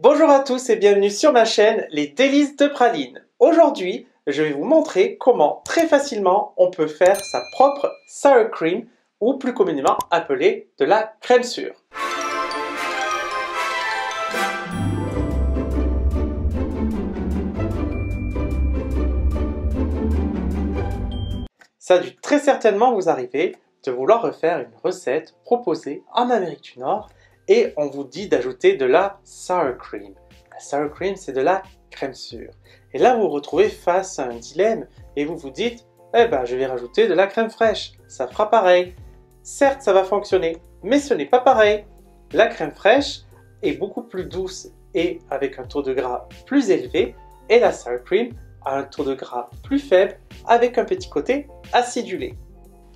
Bonjour à tous et bienvenue sur ma chaîne Les Délices de Praline. Aujourd'hui, je vais vous montrer comment très facilement on peut faire sa propre sour cream ou plus communément appelée de la crème sûre. Ça a dû très certainement vous arriver de vouloir refaire une recette proposée en Amérique du Nord et on vous dit d'ajouter de la sour cream. La sour cream, c'est de la crème sûre. Et là, vous vous retrouvez face à un dilemme et vous vous dites « Eh ben, je vais rajouter de la crème fraîche, ça fera pareil. » Certes, ça va fonctionner, mais ce n'est pas pareil. La crème fraîche est beaucoup plus douce et avec un taux de gras plus élevé et la sour cream a un taux de gras plus faible avec un petit côté acidulé.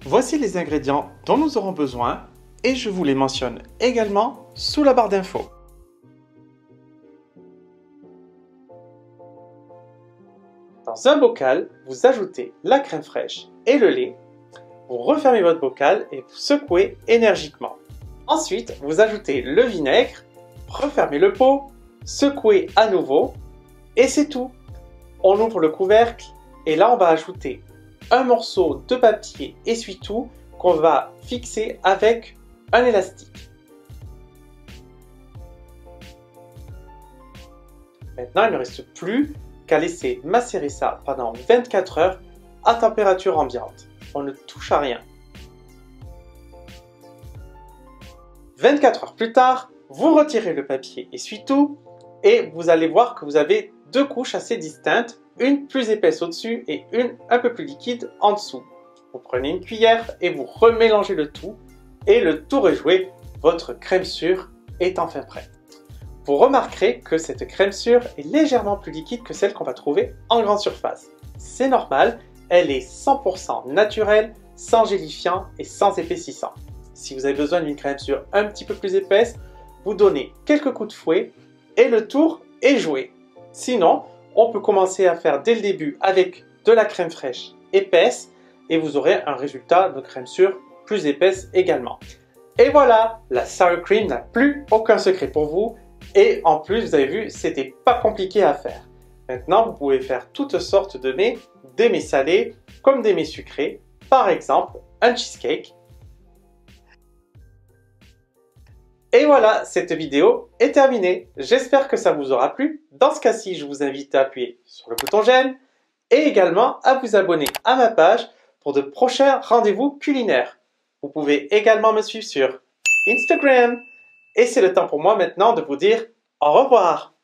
Voici les ingrédients dont nous aurons besoin et je vous les mentionne également sous la barre d'infos. Dans un bocal, vous ajoutez la crème fraîche et le lait. Vous refermez votre bocal et vous secouez énergiquement. Ensuite, vous ajoutez le vinaigre, refermez le pot, secouez à nouveau et c'est tout. On ouvre le couvercle et là on va ajouter un morceau de papier essuie-tout qu'on va fixer avec un élastique. Maintenant, il ne reste plus qu'à laisser macérer ça pendant 24 heures à température ambiante. On ne touche à rien. 24 heures plus tard, vous retirez le papier essuie-tout et vous allez voir que vous avez deux couches assez distinctes, une plus épaisse au-dessus et une un peu plus liquide en dessous. Vous prenez une cuillère et vous remélangez le tout et le tour est joué, votre crème sûre est enfin prête. Vous remarquerez que cette crème sûre est légèrement plus liquide que celle qu'on va trouver en grande surface. C'est normal, elle est 100% naturelle, sans gélifiant et sans épaississant. Si vous avez besoin d'une crème sûre un petit peu plus épaisse, vous donnez quelques coups de fouet et le tour est joué. Sinon, on peut commencer à faire dès le début avec de la crème fraîche épaisse et vous aurez un résultat de crème sûre plus épaisse également. Et voilà, la sour cream n'a plus aucun secret pour vous et en plus, vous avez vu, c'était pas compliqué à faire. Maintenant, vous pouvez faire toutes sortes de mets, des mets salés comme des mets sucrés, par exemple un cheesecake. Et voilà, cette vidéo est terminée. J'espère que ça vous aura plu. Dans ce cas-ci, je vous invite à appuyer sur le bouton j'aime et également à vous abonner à ma page pour de prochains rendez-vous culinaires. Vous pouvez également me suivre sur Instagram. Et c'est le temps pour moi maintenant de vous dire au revoir.